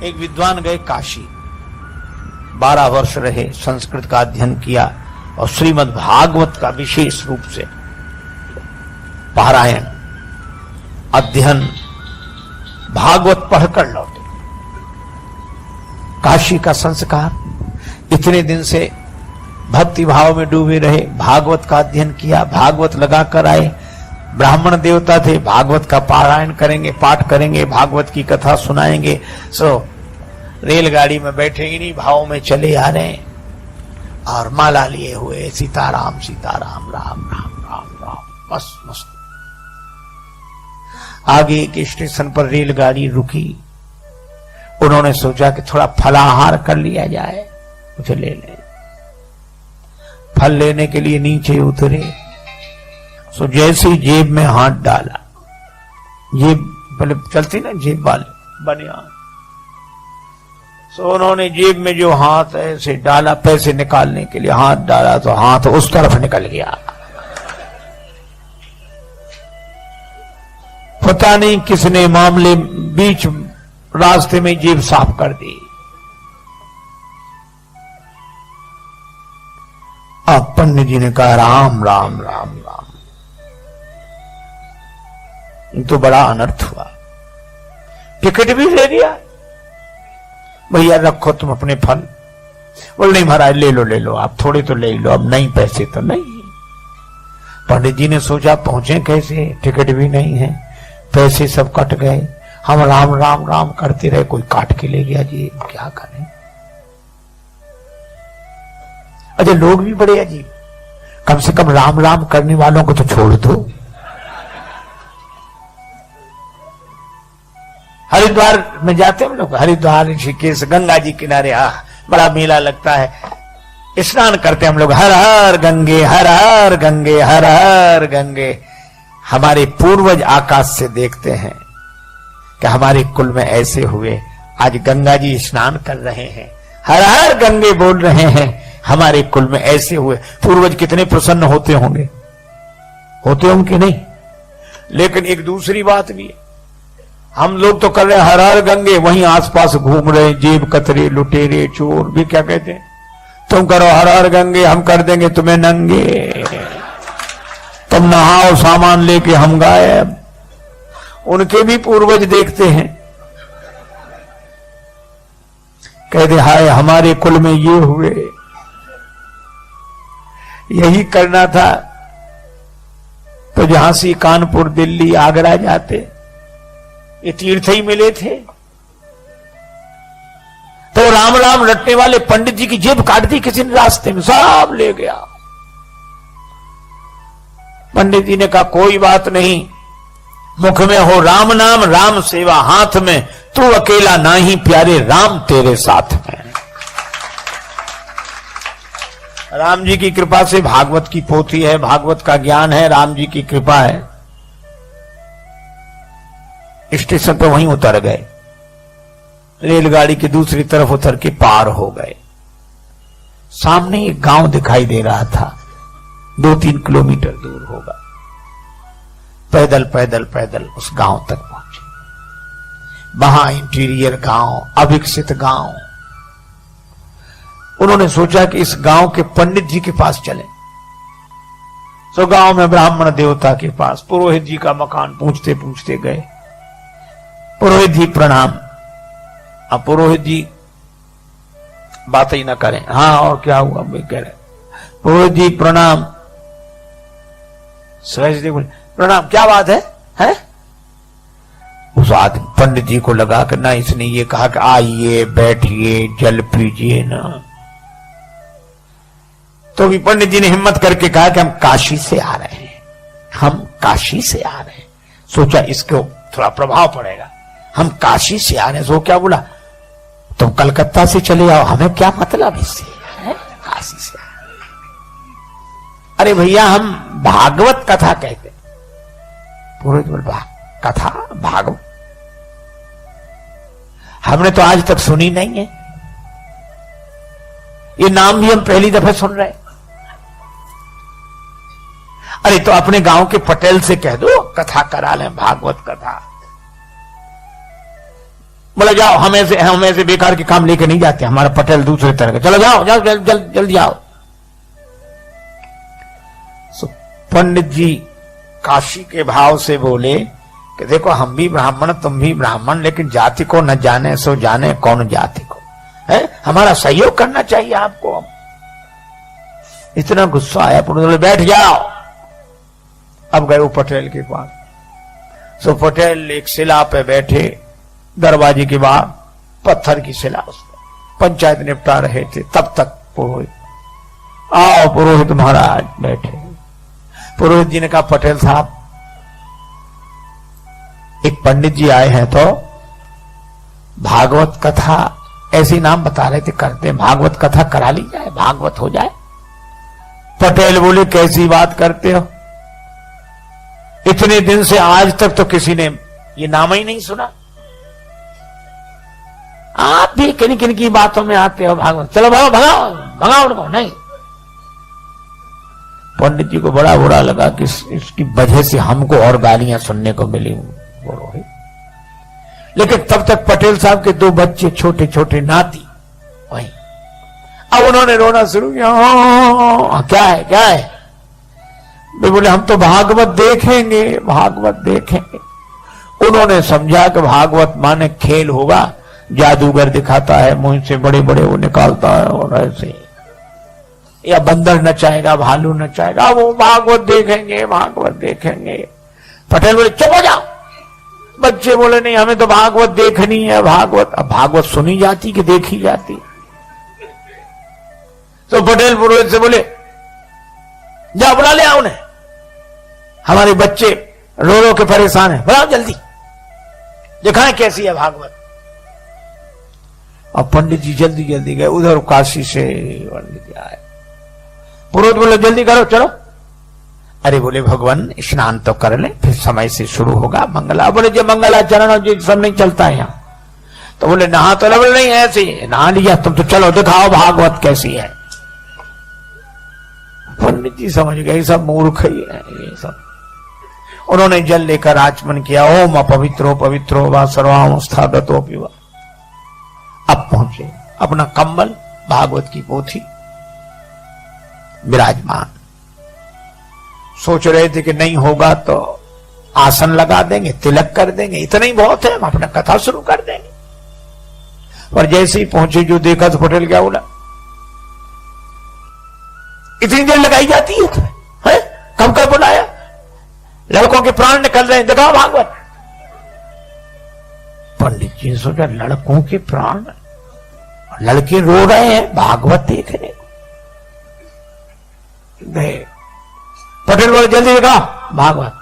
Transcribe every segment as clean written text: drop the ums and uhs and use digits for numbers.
एक विद्वान गए काशी, 12 वर्ष रहे, संस्कृत का अध्ययन किया और श्रीमद् भागवत का विशेष रूप से पारायण अध्ययन भागवत पढ़कर लौटे। काशी का संस्कार, इतने दिन से भक्ति भाव में डूबे रहे, भागवत का अध्ययन किया, भागवत लगाकर आए, ब्राह्मण देवता थे, भागवत का पारायण करेंगे, पाठ करेंगे, भागवत की कथा सुनाएंगे। रेलगाड़ी में बैठे इन्हीं भाव में चले आ रहे हैं और माला लिए हुए सीताराम सीताराम राम राम राम राम, मस्त मस्त। आगे एक स्टेशन पर रेलगाड़ी रुकी, उन्होंने सोचा कि थोड़ा फलाहार कर लिया जाए, कुछ ले लें। फल लेने के लिए नीचे उतरे, सो जैसे जेब में हाथ डाला, जेब पहले चलती ना जेब वाले बनियान, सो उन्होंने जेब में जो हाथ ऐसे डाला, पैसे निकालने के लिए हाथ डाला तो हाथ उस तरफ निकल गया। पता नहीं किसने मामले बीच रास्ते में जेब साफ कर दी। अब पंडित जी ने कहा राम राम राम राम, तो बड़ा अनर्थ हुआ। टिकट भी ले लिया, भैया रखो तुम अपने फल। बोल नहीं महाराज ले लो आप, थोड़े तो ले लो, अब नहीं पैसे तो नहीं। पंडित जी ने सोचा पहुंचे कैसे, टिकट भी नहीं है, पैसे सब कट गए, हम राम राम राम करते रहे, कोई काट के ले गया जी, क्या करें। अच्छा लोग भी बड़े अजीब, कम से कम राम राम करने वालों को तो छोड़ दो। हरिद्वार में जाते हैं हम लोग, हरिद्वार ऋषिकेश गंगा जी किनारे, बड़ा मेला लगता है, स्नान करते हम लोग, हर हर गंगे हर हर गंगे हर हर गंगे। हमारे पूर्वज आकाश से देखते हैं कि हमारे कुल में ऐसे हुए, आज गंगा जी स्नान कर रहे हैं, हर हर गंगे बोल रहे हैं, हमारे कुल में ऐसे हुए। पूर्वज कितने प्रसन्न होते होंगे, होते होंगे नहीं। लेकिन एक दूसरी बात भी है, हम लोग तो कर रहे हैं हर हर गंगे, वहीं आसपास घूम रहे जेब कतरे लुटेरे चोर भी क्या कहते हैं, तुम करो हर हर गंगे, हम कर देंगे तुम्हें नंगे, तुम नहाओ सामान लेके हम गायब। उनके भी पूर्वज देखते हैं, कहते हाय हमारे कुल में ये हुए, यही करना था तो झांसी कानपुर दिल्ली आगरा जाते, ये तीर्थ ही मिले थे। तो राम राम रटने वाले पंडित जी की जेब काट दी किसी ने रास्ते में, सब ले गया। पंडित जी ने कहा कोई बात नहीं, मुख में हो राम नाम, राम सेवा हाथ में, तू अकेला नाही प्यारे, राम तेरे साथ में। राम जी की कृपा से भागवत की पोथी है, भागवत का ज्ञान है, राम जी की कृपा है। स्टेशन पर वहीं उतर गए, रेलगाड़ी की दूसरी तरफ उतर के पार हो गए। सामने एक गांव दिखाई दे रहा था, 2-3 किलोमीटर दूर होगा। पैदल पैदल पैदल उस गांव तक पहुंचे। वहां इंटीरियर गांव, अविकसित गांव। उन्होंने सोचा कि इस गांव के पंडित जी के पास चलें। तो गांव में ब्राह्मण देवता के पास पुरोहित जी का मकान पूछते पूछते गए। पुरोहित जी प्रणाम। अब पुरोहित जी बात ही ना करें, हाँ और क्या हुआ कह रहे, पुरोहित जी प्रणाम। सहज बोले प्रणाम, क्या बात है? उस आदमी पंडित जी को लगा कि ना इसने ये कहा कि आइए बैठिए जल पीजिए ना, तो भी पंडित जी ने हिम्मत करके कहा कि हम काशी से आ रहे हैं, हम काशी से आ रहे हैं। सोचा इसको थोड़ा प्रभाव पड़ेगा, हम काशी से आ रहे हैं। सो क्या बोला, तुम कलकत्ता से चले आओ, हमें क्या मतलब इससे, काशी से। अरे भैया हम भागवत कथा कहते। पुरोहित बोल कथा भागवत हमने तो आज तक सुनी नहीं है, ये नाम भी हम पहली दफा सुन रहे हैं। अरे तो अपने गांव के पटेल से कह दो कथा करा लें, भागवत कथा। बोला जाओ, हम ऐसे बेकार के काम लेके नहीं जाते, हमारा पटेल दूसरे तरह का, चलो जाओ जाओ जल्दी जाओ। पंडित जी काशी के भाव से बोले कि देखो हम भी ब्राह्मण तुम भी ब्राह्मण, लेकिन जाति को न जाने सो जाने कौन जाति को है, हमारा सहयोग करना चाहिए आपको। इतना गुस्सा आया, बोले बैठ जाओ। अब गए वो पटेल के पास। सो पटेल एक शिला पे बैठे, दरवाजे के बाहर पत्थर की शिला, उसमें पंचायत निपटा रहे थे। तब तक पुरोहित, आओ पुरोहित महाराज बैठे। पुरोहित जी ने कहा पटेल साहब, एक पंडित जी आए हैं तो भागवत कथा, ऐसी नाम बता रहे थे करते, भागवत कथा करा ली जाए, भागवत हो जाए। पटेल बोले कैसी बात करते हो, इतने दिन से आज तक तो किसी ने ये नाम ही नहीं सुना, आप भी किन किन की बातों में आते हो भागवत, चलो भगाओ भगाओ भगाओ उनको। नहीं, पंडित जी को बड़ा बुरा लगा कि इसकी वजह से हमको और गालियां सुनने को मिली। लेकिन तब तक पटेल साहब के दो बच्चे छोटे छोटे नाती वहीं, अब उन्होंने रोना शुरू किया, क्या है क्या है। वे बोले हम तो भागवत देखेंगे, भागवत देखेंगे। उन्होंने समझा कि भागवत माने खेल होगा, जादूगर दिखाता है, मुंह से बड़े बड़े वो निकालता है और ऐसे, या बंदर नचाएगा, भालू नचाएगा, वो भागवत देखेंगे, भागवत देखेंगे। पटेल बोले चुप हो जाओ। बच्चे बोले नहीं, हमें तो भागवत देखनी है, भागवत। अब भागवत सुनी जाती कि देखी जाती। तो पटेल पुरोहित से बोले जाओ बुला ले आओ उन्हें, हमारे बच्चे रो रो के परेशान है, बुलाओ जल्दी, दिखाएं कैसी है भागवत। अब पंडित जी जल्दी जल्दी गए, उधर काशी से पंडित जी आए। पुरोहित बोले जल्दी करो चलो। अरे बोले भगवान स्नान तो कर ले, फिर समय से शुरू होगा मंगला। बोले जो मंगलाचरण और जो सब नहीं चलता है यहाँ, तो बोले नहा तो बोले नहीं ऐसे नहा लिया तुम, तो चलो दिखाओ भागवत कैसी है। पंडित जी समझ गए सब मूर्ख ही है ये सब। उन्होंने जल लेकर आचमन किया, ओम अपवित्रो पवित्रो वा सर्वावस्थागतो पिवा। अब पहुंचे, अपना कंबल भागवत की पोथी विराजमान। सोच रहे थे कि नहीं होगा तो आसन लगा देंगे, तिलक कर देंगे, इतना ही बहुत है, हम अपना कथा शुरू कर देंगे। पर जैसे ही पहुंचे जो देखा तो पटेल क्या बोला, इतनी देर लगाई जाती है तुम्हें, कब कब बुलाया, लड़कों के प्राण निकल रहे हैं, दिखाओ भागवत। पंडित जी ने सोचा लड़कों के प्राण, लड़के रो रहे हैं भागवत देखने। पटेल बोले जल्दी दिखाओ भागवत।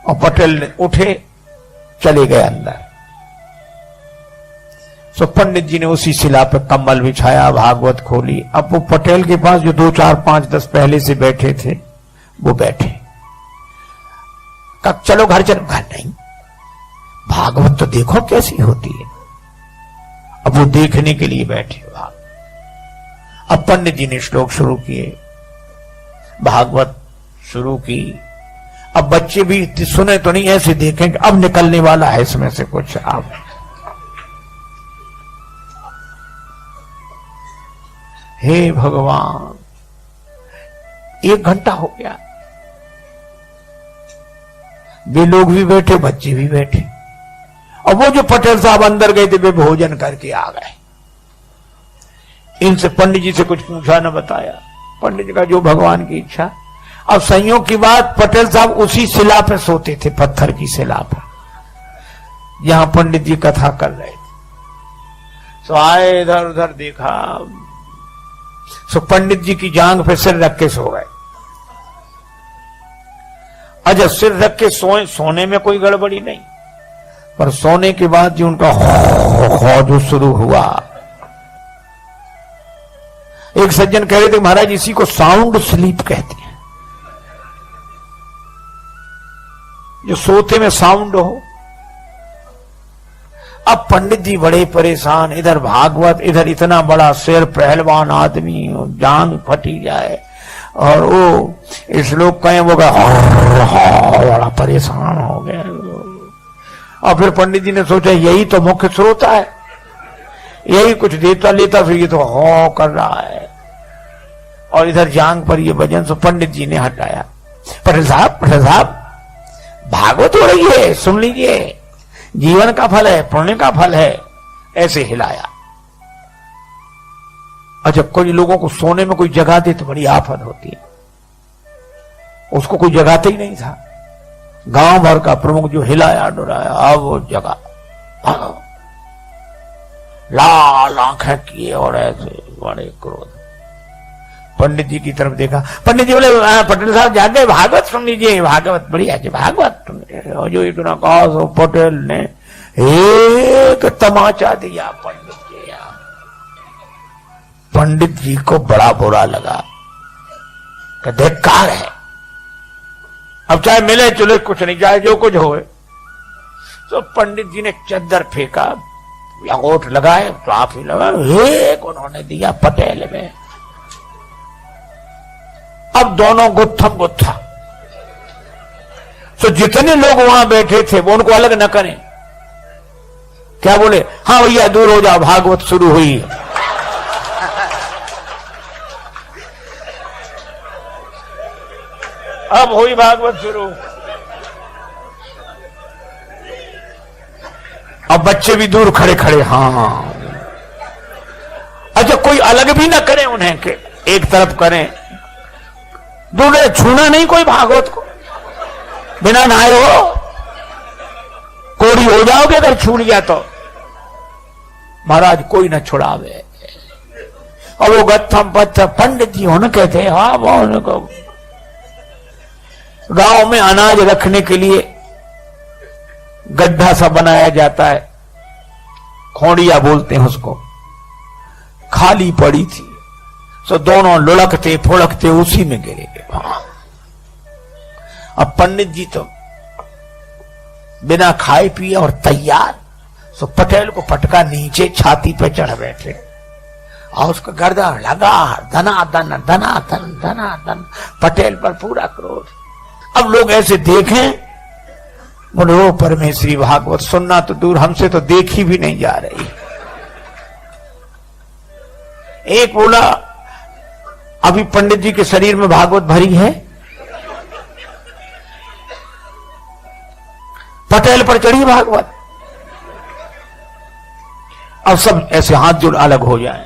और पटेल ने उठे, चले गए अंदर। सो पंडित जी ने उसी शिला पे कम्बल बिछाया, भागवत खोली। अब वो पटेल के पास जो 2 4 5 10 पहले से बैठे थे वो बैठे। कब चलो घर चलो, घर नहीं, भागवत तो देखो कैसी होती है। अब वो देखने के लिए बैठे भाग। अब पंडित जी ने श्लोक शुरू किए, भागवत शुरू की। अब बच्चे भी सुने तो नहीं, ऐसे देखें कि अब निकलने वाला है इसमें से कुछ। अब हे भगवान, 1 घंटा हो गया, वे लोग भी बैठे, बच्चे भी बैठे। और वो जो पटेल साहब अंदर गए थे वे भोजन करके आ गए। इनसे पंडित जी से कुछ पूछा न बताया। पंडित जी का जो भगवान की इच्छा। अब संयोग की बात, पटेल साहब उसी शिला पे सोते थे, पत्थर की शिला पर, यहां पंडित जी कथा कर रहे थे। सो आए, इधर उधर देखा, सो पंडित जी की जांग पे सिर रख के सो गए। अच्छा, सिर रख के सोए, सोने में कोई गड़बड़ी नहीं, पर सोने के बाद जो उनका जो शुरू हुआ। एक सज्जन कह रहे थे महाराज इसी को साउंड स्लीप कहते हैं, जो सोते में साउंड हो। अब पंडित जी बड़े परेशान, इधर भागवत, इधर इतना बड़ा सिर, पहलवान आदमी, जांग फटी जाए, और वो श्लोक कहें वो बड़ा परेशान हो गया। और फिर पंडित जी ने सोचा यही तो मुख्य श्रोता है, यही कुछ देता लेता, फिर ये तो हो कर रहा है। और इधर जांग पर ये भजन सो पंडित जी ने हटाया। पटेल साहब भागवत हो रही है, सुन लीजिए, जीवन का फल है, पुण्य का फल है। ऐसे हिलाया। अच्छा, कोई लोगों को सोने में कोई जगह दे तो बड़ी आफत होती है, उसको कोई जगाते ही नहीं था। गांव भर का प्रमुख जो हिलाया डुराया, अब वो जगह, लाल आंखें किए और ऐसे बड़े क्रोध। पंडित जी की तरफ देखा, पंडित जी बोले पटेल साहब जागे, भागवत सुन लीजिए, भागवत बढ़िया है, भागवत सुन लीजिए। और जो इतना कहा सो पटेल ने एक तमाचा दिया पंडित जी। पंडित जी को बड़ा बुरा लगा कि धिक्कार है, अब चाहे मिले चुले कुछ नहीं, चाहे जो कुछ होए। तो पंडित जी ने चद्दर फेंका, अंगूठ लगाए तो आप ही लगा, एक उन्होंने दिया पटेल में। अब दोनों गुत्थम गुत्था। तो जितने लोग वहां बैठे थे वो उनको अलग न करें, क्या बोले, हाँ भैया दूर हो जाओ, भागवत शुरू हुई है। अब हुई भागवत शुरू। अब बच्चे भी दूर खड़े खड़े, हाँ। अच्छा, कोई अलग भी ना करे उन्हें के एक तरफ करें, दूर छूना नहीं कोई भागवत को, बिना नहाए हो कोड़ी हो जाओगे अगर छू लिया तो। महाराज कोई न छुड़ावे। और वो गत्थम पत्थर पंडित जी होने कहते हैं, हाँ वो गांव में अनाज रखने के लिए गड्ढा सा बनाया जाता है, खोड़िया बोलते हैं उसको, खाली पड़ी थी। सो दोनों लुढ़कते फुड़कते उसी में गिरे गए। अब पंडित जी तो बिना खाए पिए और तैयार, सो पटेल को पटका नीचे छाती पे चढ़ बैठे और उसका गर्दन लगा, धनाधन धनाधन धनाधन, पटेल पर पूरा क्रोध। अब लोग ऐसे देखें, बोले ओ परमेश्वरी, भागवत सुनना तो दूर, हमसे तो देखी भी नहीं जा रही। एक बोला, अभी पंडित जी के शरीर में भागवत भरी है, पटेल पर चढ़ी भागवत। अब सब ऐसे हाथ जोड़ अलग हो जाएं।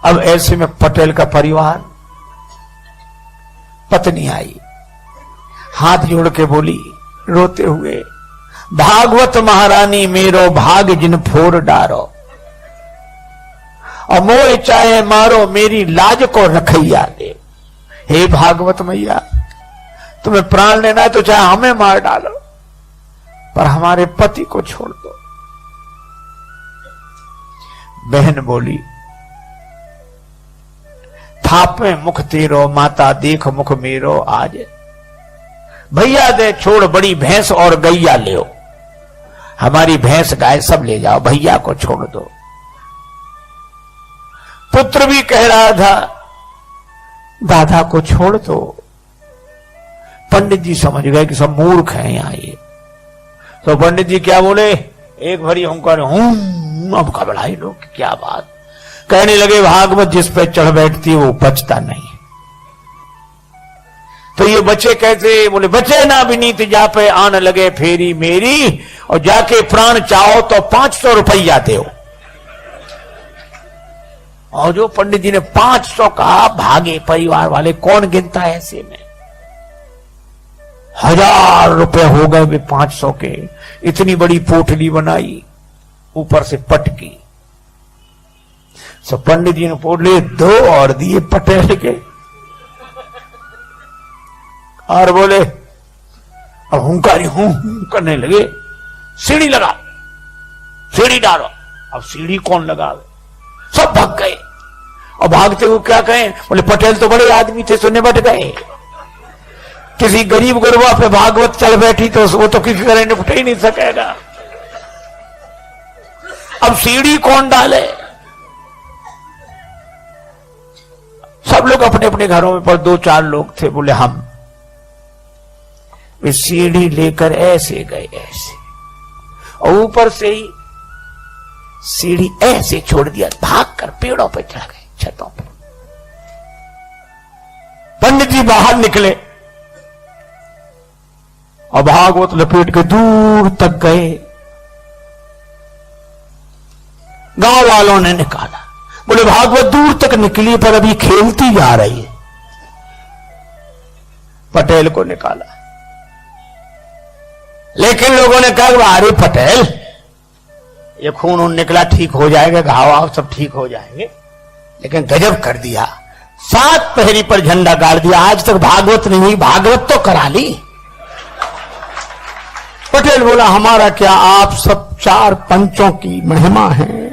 अब ऐसे में पटेल का परिवार, पत्नी आई, हाथ जोड़ के बोली रोते हुए, भागवत महारानी मेरो भाग जिन फोर डारो, और मोए चाहे मारो मेरी लाज को रखैया दे। हे भागवत मैया, तुम्हें प्राण लेना है तो चाहे हमें मार डालो, पर हमारे पति को छोड़ दो। बहन बोली, थापे मुख तेरो माता देख मुख मेरो आज, भैया दे छोड़ बड़ी भैंस और गैया ले, हमारी भैंस गाय सब ले जाओ, भैया को छोड़ दो। पुत्र भी कह रहा था दादा को छोड़ दो। पंडित जी समझ गए कि सब मूर्ख हैं यहां ये। तो पंडित जी क्या बोले, एक भरी हुंकार, अब घबराए लोग, क्या बात। कहने लगे, भागवत जिस पे चढ़ बैठती है वो बचता नहीं। तो ये बच्चे कहते, बोले बचे ना विनीत जा पे आन लगे फेरी मेरी, और जाके प्राण चाहो तो 500 रुपया दो। और जो पंडित जी ने 500 कहा, भागे परिवार वाले। कौन गिनता है ऐसे में, 1000 रुपए हो गए वे 500 के। इतनी बड़ी पोटली बनाई, ऊपर से पटकी। सो पंडित जी ने पोटली 2 और दिए पटेल के, और बोले, अब हुंकारी हूं करने लगे, सीढ़ी लगा, सीढ़ी डालो। अब सीढ़ी कौन लगावे, सब भाग गए। और भागते हुए क्या कहें, बोले पटेल तो बड़े आदमी थे, सुनने बट गए। किसी गरीब गुरबा पे भागवत चल बैठी तो वो तो किसी तरह निपट ही नहीं सकेगा। अब सीढ़ी कौन डाले, सब लोग अपने अपने घरों में, पर 2-4 लोग थे, बोले हम। वे सीढ़ी लेकर ऐसे गए, ऐसे और ऊपर से ही सीढ़ी ऐसे छोड़ दिया, भागकर पेड़ों पे चढ़ गए, छतों पर। पंडित जी बाहर निकले और भागवत लपेट के दूर तक गए। गांव वालों ने निकाला, बोले भागवत दूर तक निकली पर अभी खेलती जा रही है। पटेल को निकाला, लेकिन लोगों ने कहा अरे पटेल, ये खून उन निकला, ठीक हो जाएगा, घाव आव सब ठीक हो जाएंगे। लेकिन गजब कर दिया, 7 पहरी पर झंडा गाड़ दिया। आज तक भागवत नहीं हुई, भागवत तो करा ली। पटेल बोला हमारा क्या, आप सब 4 पंचों की महिमा है।